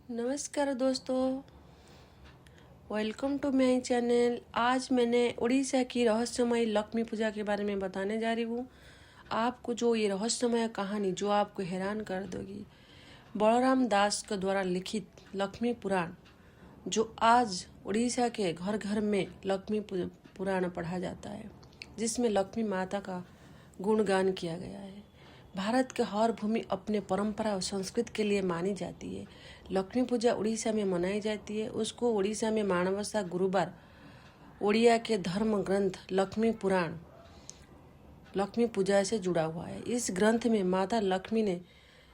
नमस्कार दोस्तों, welcome to my channel. आज मैंने उड़ीसा की रहस्यमय लक्ष्मी पूजा के बारे में बताने जा रही हूँ। आपको जो ये रहस्यमय कहानी जो आपको हैरान कर देगी, बलराम दास के द्वारा लिखित लक्ष्मी पुराण, जो आज उड़ीसा के घर घर में लक्ष्मी पुराण पढ़ा जाता है, जिसमें लक्ष्मी माता का गुणगान किया गया है। भारत के हर भूमि अपने परंपरा और संस्कृति के लिए मानी जाती है। लक्ष्मी पूजा उड़ीसा में मनाई जाती है। उसको उड़ीसा में माणवसा गुरुवार उड़िया के धर्म ग्रंथ लक्ष्मी पुराण लक्ष्मी पूजा से जुड़ा हुआ है। इस ग्रंथ में माता लक्ष्मी ने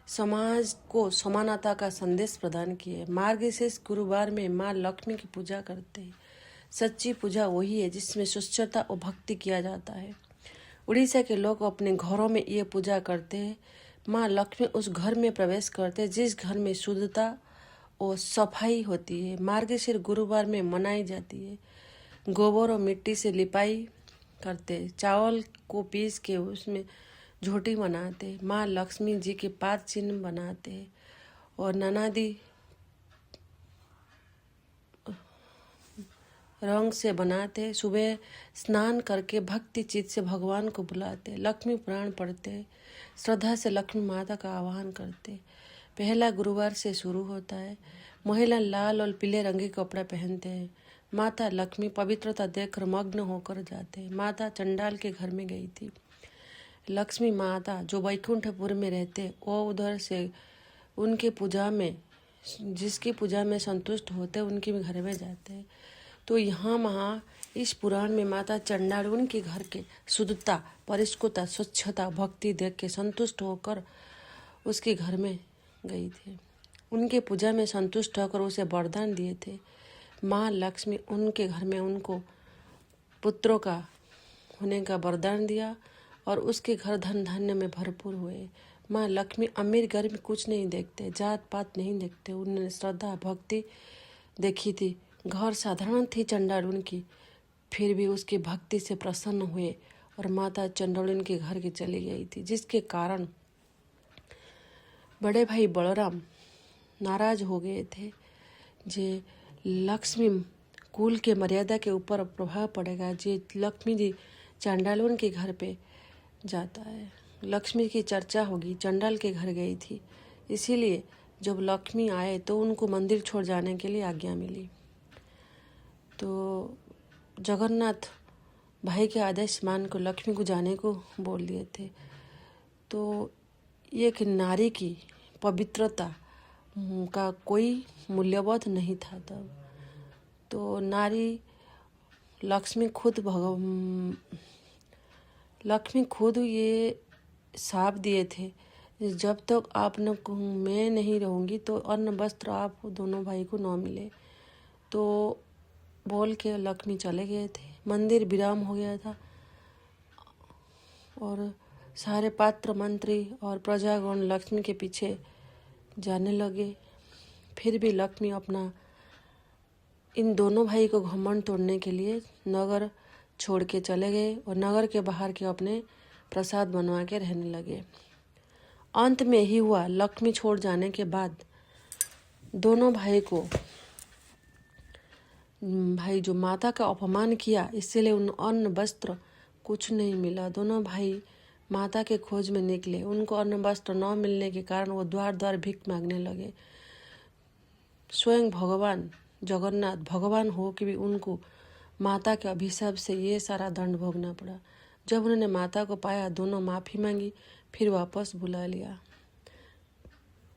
समाज को समानता का संदेश प्रदान किया। मार्गशीर्ष गुरुवार में माँ लक्ष्मी की पूजा करते हैं। सच्ची पूजा वही है जिसमें सुचिरता और भक्ति किया जाता है। उड़ीसा के लोग अपने घरों में ये पूजा करते हैं। माँ लक्ष्मी उस घर में प्रवेश करते हैं जिस घर में शुद्धता और सफाई होती है। मार्गशीर्ष गुरुवार में मनाई जाती है। गोबर और मिट्टी से लिपाई करते, चावल को पीस के उसमें झोटी बनाते, माँ लक्ष्मी जी के पाद चिन्ह बनाते और नानादी रंग से बनाते। सुबह स्नान करके भक्ति चित्त से भगवान को बुलाते, लक्ष्मी पुराण पढ़ते, श्रद्धा से लक्ष्मी माता का आह्वान करते। पहला गुरुवार से शुरू होता है। महिला लाल और पीले रंग के कपड़े पहनते हैं। माता लक्ष्मी पवित्रता देखकर मग्न होकर जाते। माता चंडाल के घर में गई थी। लक्ष्मी माता जो वैकुंठपुर में रहते, वो उधर से उनके पूजा में जिसकी पूजा में संतुष्ट होते उनके घर में जाते। तो यहाँ इस पुराण में माता चंडाल उनके घर के शुद्धता, परिष्कृता, स्वच्छता, भक्ति देख के संतुष्ट होकर उसके घर में गई थी। उनके पूजा में संतुष्ट होकर उसे वरदान दिए थे। माँ लक्ष्मी उनके घर में उनको पुत्रों का होने का वरदान दिया और उसके घर धन धान्य में भरपूर हुए। माँ लक्ष्मी अमीर गरीब कुछ नहीं देखते, जात पात नहीं देखते। उन्होंने श्रद्धा भक्ति देखी थी। घर साधारण थी चंडालुन की, फिर भी उसकी भक्ति से प्रसन्न हुए और माता चंडालुन के घर की चली गई थी, जिसके कारण बड़े भाई बलराम नाराज हो गए थे। जे लक्ष्मी कुल के मर्यादा के ऊपर प्रभाव पड़ेगा, जे लक्ष्मी जी चंडालुन के घर पे जाता है, लक्ष्मी की चर्चा होगी। चंडाल के घर गई थी, इसीलिए जब लक्ष्मी आए तो उनको मंदिर छोड़ जाने के लिए आज्ञा मिली। तो जगन्नाथ भाई के आदेश मान को लक्ष्मी को जाने को बोल दिए थे। तो एक नारी की पवित्रता का कोई मूल्यबोध नहीं था तब। तो नारी लक्ष्मी खुद ये साप दिए थे, जब तक आप मैं नहीं रहूँगी तो अन्न वस्त्र आप दोनों भाई को न मिले। तो बोल के लक्ष्मी चले गए थे। मंदिर विराम हो गया था और सारे पात्र मंत्री और प्रजागण लक्ष्मी के पीछे जाने लगे। फिर भी लक्ष्मी अपना इन दोनों भाई को घमंड तोड़ने के लिए नगर छोड़ के चले गए और नगर के बाहर के अपने प्रसाद बनवा के रहने लगे। अंत में ही हुआ, लक्ष्मी छोड़ जाने के बाद दोनों भाई जो माता का अपमान किया, इसलिए उन अन्न वस्त्र कुछ नहीं मिला। दोनों भाई माता के खोज में निकले। उनको अन्न वस्त्र न मिलने के कारण वो द्वार द्वार भीख मांगने लगे। स्वयं भगवान जगन्नाथ भगवान हो कि भी उनको माता के अभिशाप से ये सारा दंड भोगना पड़ा। जब उन्होंने माता को पाया, दोनों माफ़ी मांगी, फिर वापस बुला लिया।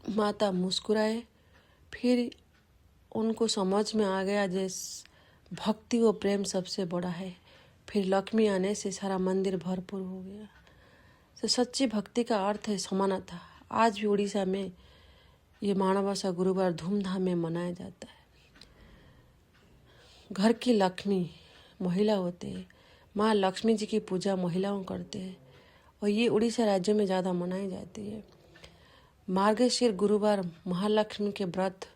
माता मुस्कुराए, फिर उनको समझ में आ गया जैसे भक्ति व प्रेम सबसे बड़ा है। फिर लक्ष्मी आने से सारा मंदिर भरपूर हो गया। तो सच्ची भक्ति का अर्थ है समानता। आज भी उड़ीसा में ये माणवसा गुरुवार धूमधाम में मनाया जाता है। घर की लक्ष्मी महिला होते हैं। माँ लक्ष्मी जी की पूजा महिलाओं करते हैं और ये उड़ीसा राज्य में ज़्यादा मनाई जाती है। मार्गशीर्ष गुरुवार महालक्ष्मी के व्रत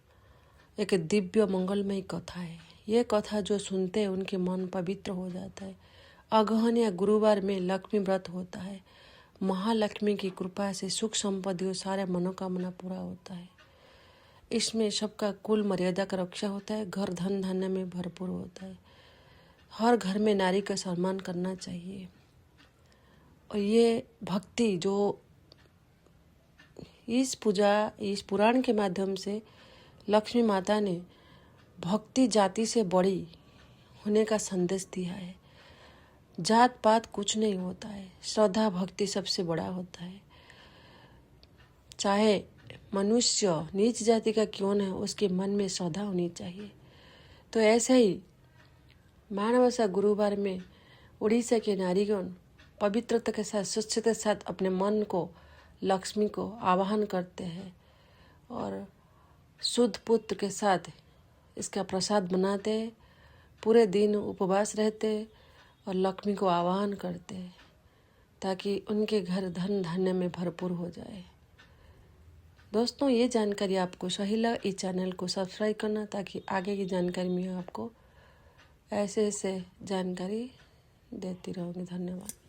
एक दिव्य मंगलमय कथा है। ये कथा जो सुनते हैं उनके मन पवित्र हो जाता है। अगहन या गुरुवार में लक्ष्मी व्रत होता है। महालक्ष्मी की कृपा से सुख संपत्ति और सारे मनोकामना पूरा होता है। इसमें सबका कुल मर्यादा का रक्षा होता है। घर धन धान्य में भरपूर होता है। हर घर में नारी का सम्मान करना चाहिए। और ये भक्ति जो इस पुराण के माध्यम से लक्ष्मी माता ने भक्ति जाति से बड़ी होने का संदेश दिया है। जात पात कुछ नहीं होता है, श्रद्धा भक्ति सबसे बड़ा होता है। चाहे मनुष्य नीच जाति का क्यों न हो, उसके मन में श्रद्धा होनी चाहिए। तो ऐसे ही माणबसा गुरुवार में उड़ीसा के नारीगण पवित्रता के साथ, स्वच्छता के साथ अपने मन को, लक्ष्मी को आवाहन करते हैं और शुद्ध पुत्र के साथ इसका प्रसाद बनाते हैं। पूरे दिन उपवास रहते और लक्ष्मी को आवाहन करते हैं ताकि उनके घर धन धान्य में भरपूर हो जाए। दोस्तों, ये जानकारी आपको सही लगा, इस चैनल को सब्सक्राइब करना ताकि आगे की जानकारी में आपको ऐसे जानकारी देती रहूँगी। धन्यवाद।